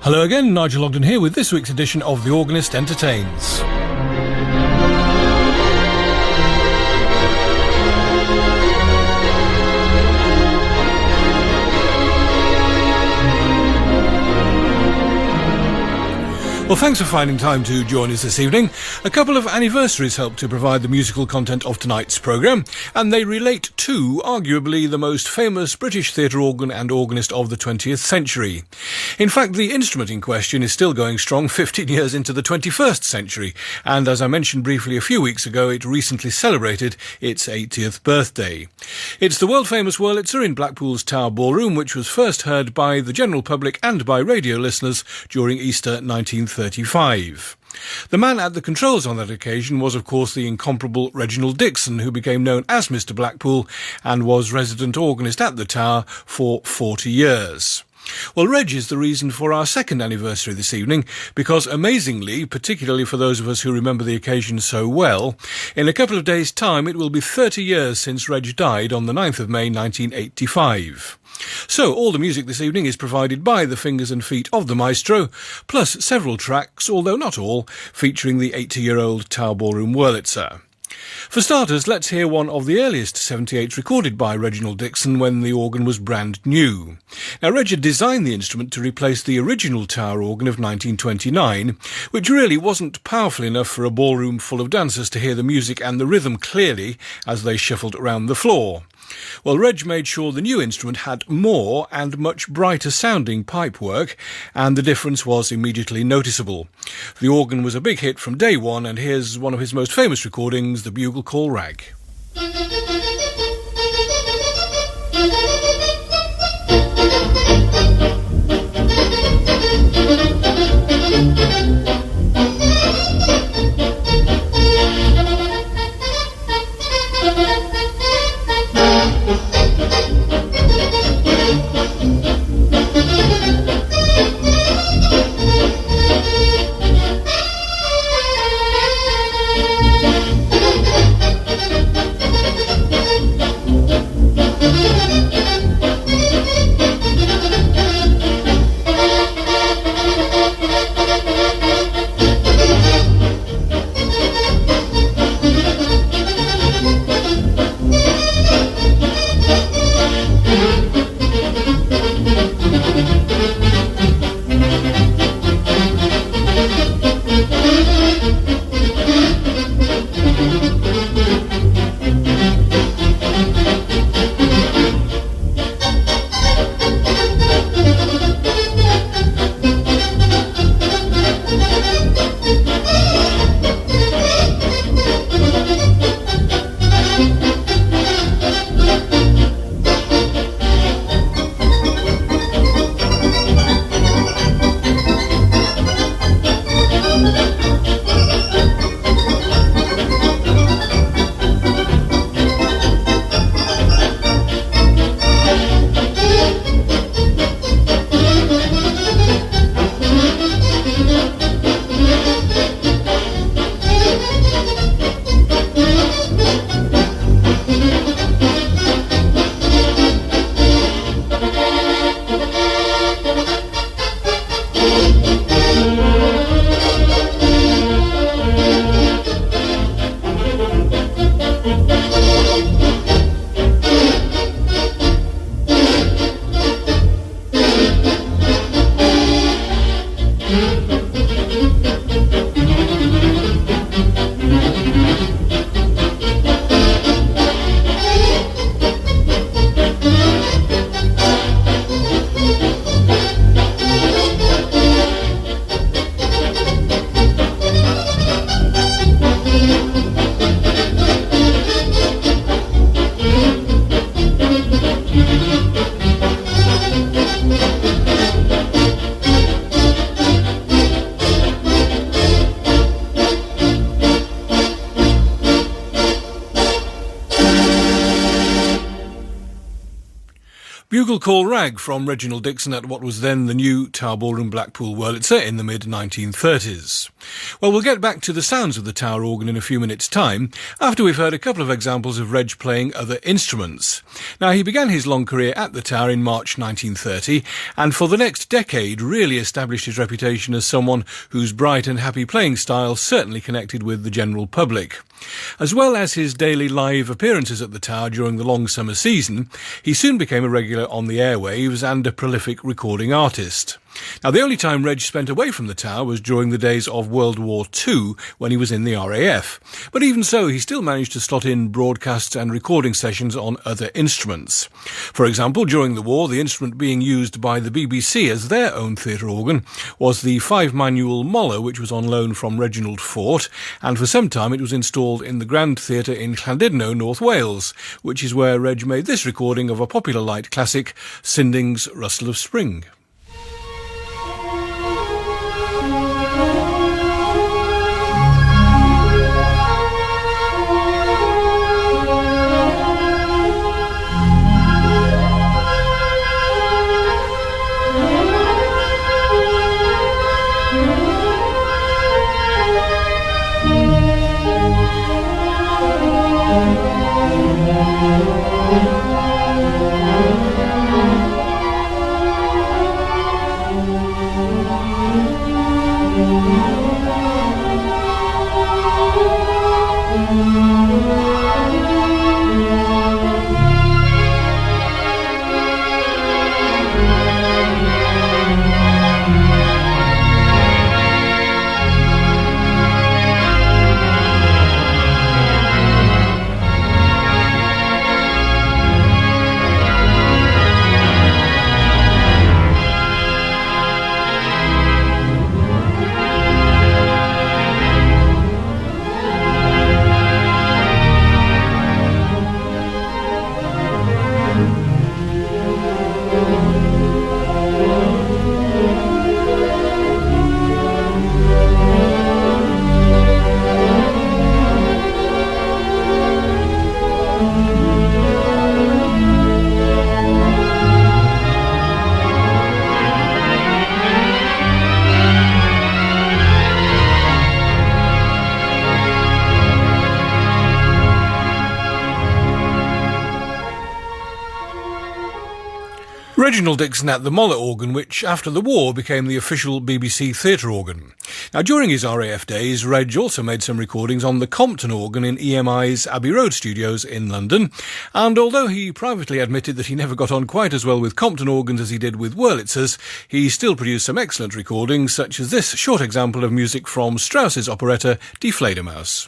Hello again, Nigel Ogden here with this week's edition of The Organist Entertains. Well, thanks for finding time to join us this evening. A couple of anniversaries help to provide the musical content of tonight's programme, and they relate to arguably the most famous British theatre organ and organist of the 20th century. In fact, the instrument in question is still going strong 15 years into the 21st century, and as I mentioned briefly a few weeks ago, it recently celebrated its 80th birthday. It's the world-famous Wurlitzer in Blackpool's Tower Ballroom, which was first heard by the general public and by radio listeners during Easter 1935. The man at the controls on that occasion was, of course, the incomparable Reginald Dixon, who became known as Mr Blackpool and was resident organist at the Tower for 40 years. Well, Reg is the reason for our second anniversary this evening, because amazingly, particularly for those of us who remember the occasion so well, in a couple of days' time it will be 30 years since Reg died on the 9th of May 1985. So all the music this evening is provided by the fingers and feet of the maestro, plus several tracks, although not all, featuring the 80-year-old Tower Ballroom Wurlitzer. For starters, let's hear one of the earliest 78s recorded by Reginald Dixon when the organ was brand new. Now, Reg had designed the instrument to replace the original Tower organ of 1929, which really wasn't powerful enough for a ballroom full of dancers to hear the music and the rhythm clearly as they shuffled around the floor. Well, Reg made sure the new instrument had more and much brighter sounding pipework, and the difference was immediately noticeable. The organ was a big hit from day one, and here's one of his most famous recordings, the Bugle Call Rag. Bugle Call Rag from Reginald Dixon at what was then the new Tower Ballroom Blackpool Wurlitzer in the mid-1930s. Well, we'll get back to the sounds of the tower organ in a few minutes' time, after we've heard a couple of examples of Reg playing other instruments. Now, he began his long career at the tower in March 1930, and for the next decade really established his reputation as someone whose bright and happy playing style certainly connected with the general public. As well as his daily live appearances at the tower during the long summer season, he soon became a regular on the airwaves and a prolific recording artist. Now, the only time Reg spent away from the tower was during the days of World War II, when he was in the RAF. But even so, he still managed to slot in broadcasts and recording sessions on other instruments. For example, during the war, the instrument being used by the BBC as their own theatre organ was the 5-manual Moller, which was on loan from Reginald Fort, and for some time it was installed in the Grand Theatre in Llandudno, North Wales, which is where Reg made this recording of a popular light classic, Sinding's Rustle of Spring. Reginald Dixon at the Moller organ, which after the war became the official BBC theatre organ. Now, during his RAF days, Reg also made some recordings on the Compton organ in EMI's Abbey Road studios in London, and although he privately admitted that he never got on quite as well with Compton organs as he did with Wurlitzers, he still produced some excellent recordings, such as this short example of music from Strauss's operetta Die Fledermaus.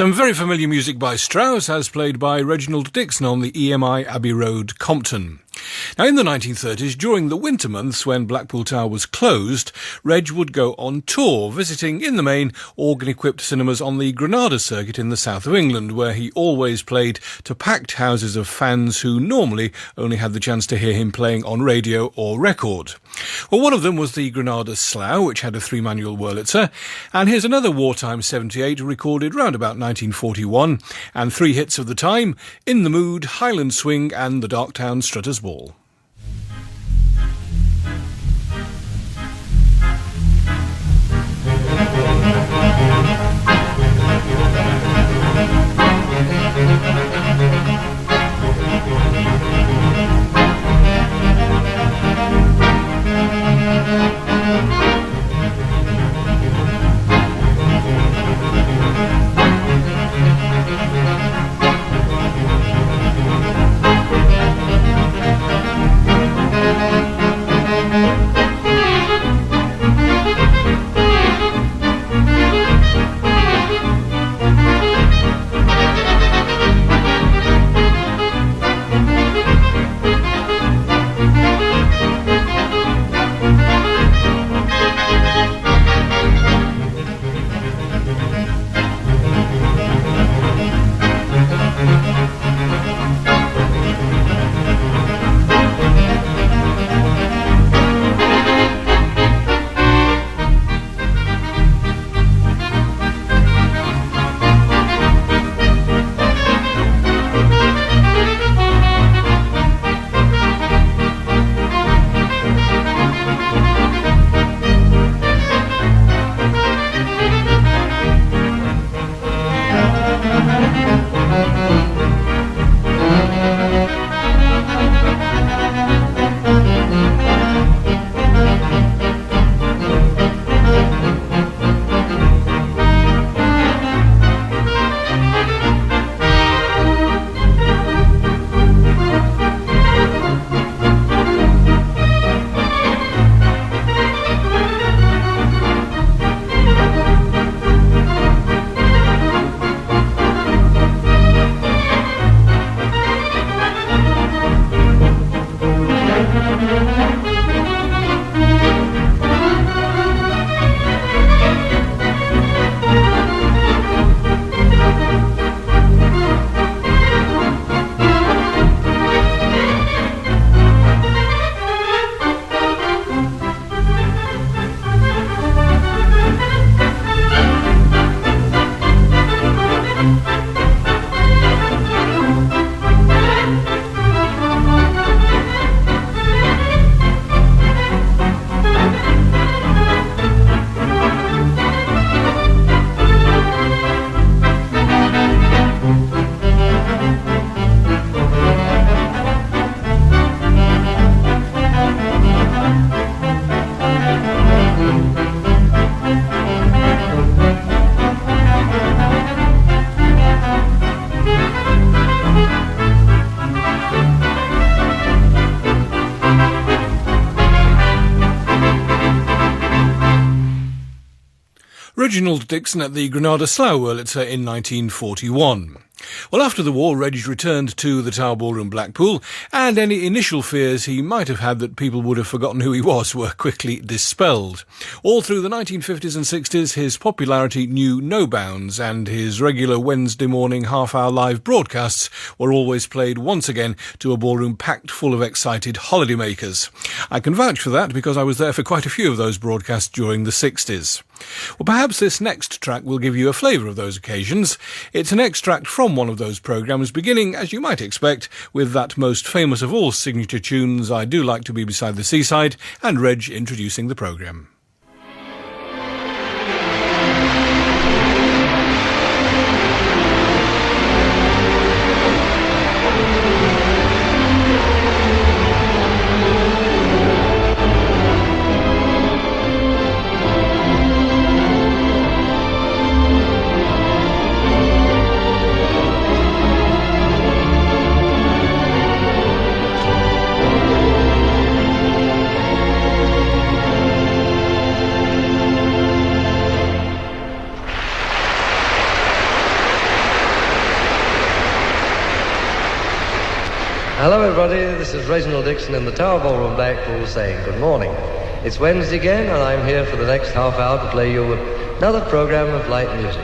Some very familiar music by Strauss, as played by Reginald Dixon on the EMI Abbey Road, Compton. Now, in the 1930s, during the winter months when Blackpool Tower was closed, Reg would go on tour, visiting, in the main, organ-equipped cinemas on the Granada circuit in the south of England, where he always played to packed houses of fans who normally only had the chance to hear him playing on radio or record. Well, one of them was the Granada Slough, which had a 3-manual Wurlitzer, and here's another wartime 78 recorded round about 1941, and 3 hits of the time: In the Mood, Highland Swing and the Darktown Strutters Ball. Reginald Dixon at the Granada Slough Wurlitzer in 1941. Well, after the war, Reg returned to the Tower Ballroom, Blackpool, and any initial fears he might have had that people would have forgotten who he was were quickly dispelled. All through the 1950s and 60s, his popularity knew no bounds, and his regular Wednesday morning half-hour live broadcasts were always played once again to a ballroom packed full of excited holidaymakers. I can vouch for that because I was there for quite a few of those broadcasts during the 60s. Well, perhaps this next track will give you a flavour of those occasions. It's an extract from one of those programmes, beginning, as you might expect, with that most famous of all signature tunes, I Do Like to Be Beside the Seaside, and Reg introducing the programme. Hello everybody, this is Reginald Dixon in the Tower Ballroom, Blackpool, saying good morning. It's Wednesday again, and I'm here for the next half hour to play you another program of light music.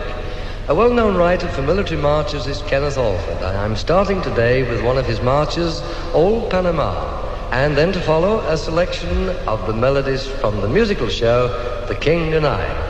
A well-known writer for military marches is Kenneth Alford, and I'm starting today with one of his marches, Old Panama, and then to follow a selection of the melodies from the musical show, The King and I.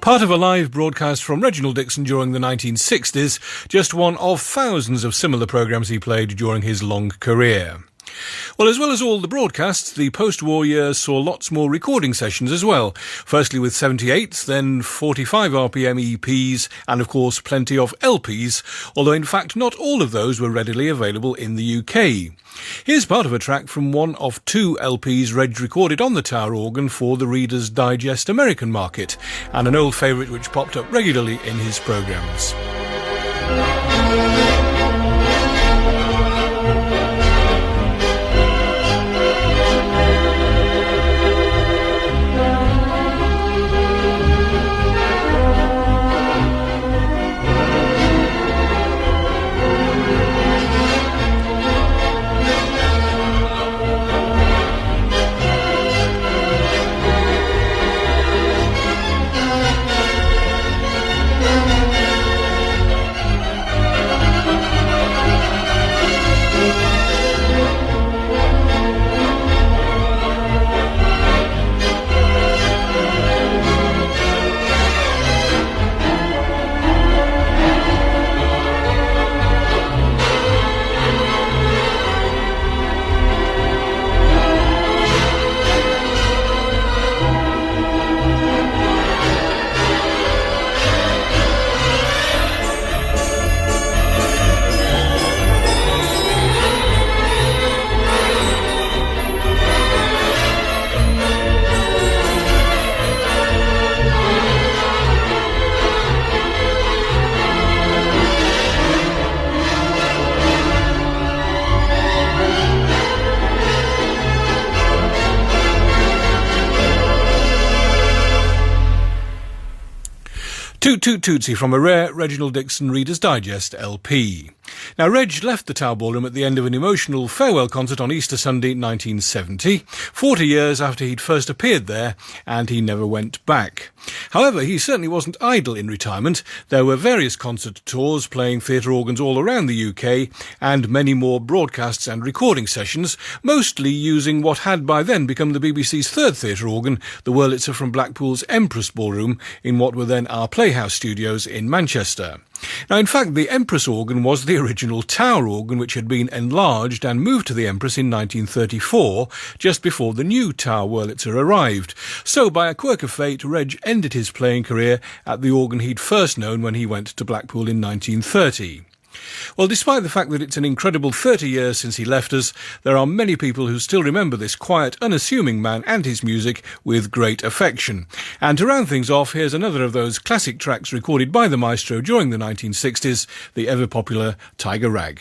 Part of a live broadcast from Reginald Dixon during the 1960s, just one of thousands of similar programmes he played during his long career. Well, as well as all the broadcasts, the post-war years saw lots more recording sessions as well. Firstly with 78s, then 45 RPM EPs, and of course plenty of LPs, although in fact not all of those were readily available in the UK. Here's part of a track from one of two LPs Reg recorded on the Tower organ for the Reader's Digest American market, and an old favourite which popped up regularly in his programmes. Toot Toot Tootsie from a rare Reginald Dixon Reader's Digest LP. Now, Reg left the Tower Ballroom at the end of an emotional farewell concert on Easter Sunday 1970, 40 years after he'd first appeared there, and he never went back. However, he certainly wasn't idle in retirement. There were various concert tours playing theatre organs all around the UK, and many more broadcasts and recording sessions, mostly using what had by then become the BBC's third theatre organ, the Wurlitzer from Blackpool's Empress Ballroom, in what were then our Playhouse studios in Manchester. Now, in fact, the Empress organ was the original tower organ, which had been enlarged and moved to the Empress in 1934, just before the new Tower Wurlitzer arrived. So, by a quirk of fate, Reg ended his playing career at the organ he'd first known when he went to Blackpool in 1930. Well, despite the fact that it's an incredible 30 years since he left us, there are many people who still remember this quiet, unassuming man and his music with great affection. And to round things off, here's another of those classic tracks recorded by the maestro during the 1960s, the ever-popular Tiger Rag.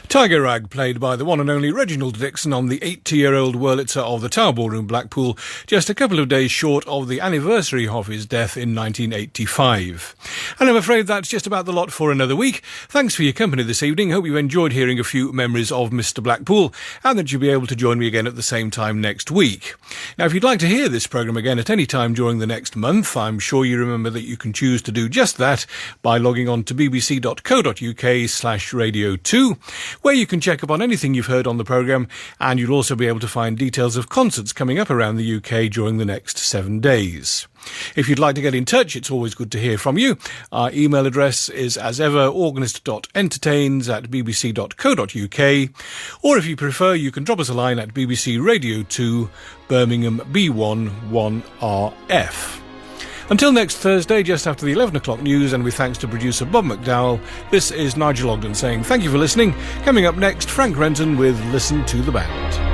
Tiger Rag, played by the one and only Reginald Dixon on the 80-year-old Wurlitzer of the Tower Ballroom, Blackpool, just a couple of days short of the anniversary of his death in 1985. And I'm afraid that's just about the lot for another week. Thanks for your company this evening. Hope you enjoyed hearing a few memories of Mr Blackpool, and that you'll be able to join me again at the same time next week. Now, if you'd like to hear this programme again at any time during the next month, I'm sure you remember that you can choose to do just that by logging on to bbc.co.uk/radio2, where you can check up on anything you've heard on the programme, and you'll also be able to find details of concerts coming up around the UK during the next 7 days. If you'd like to get in touch, it's always good to hear from you. Our email address is, as ever, organist.entertains@bbc.co.uk, or if you prefer, you can drop us a line at BBC Radio 2, Birmingham B1 1RF. Until next Thursday, just after the 11 o'clock news, and with thanks to producer Bob McDowell, this is Nigel Ogden saying thank you for listening. Coming up next, Frank Renton with Listen to the Band.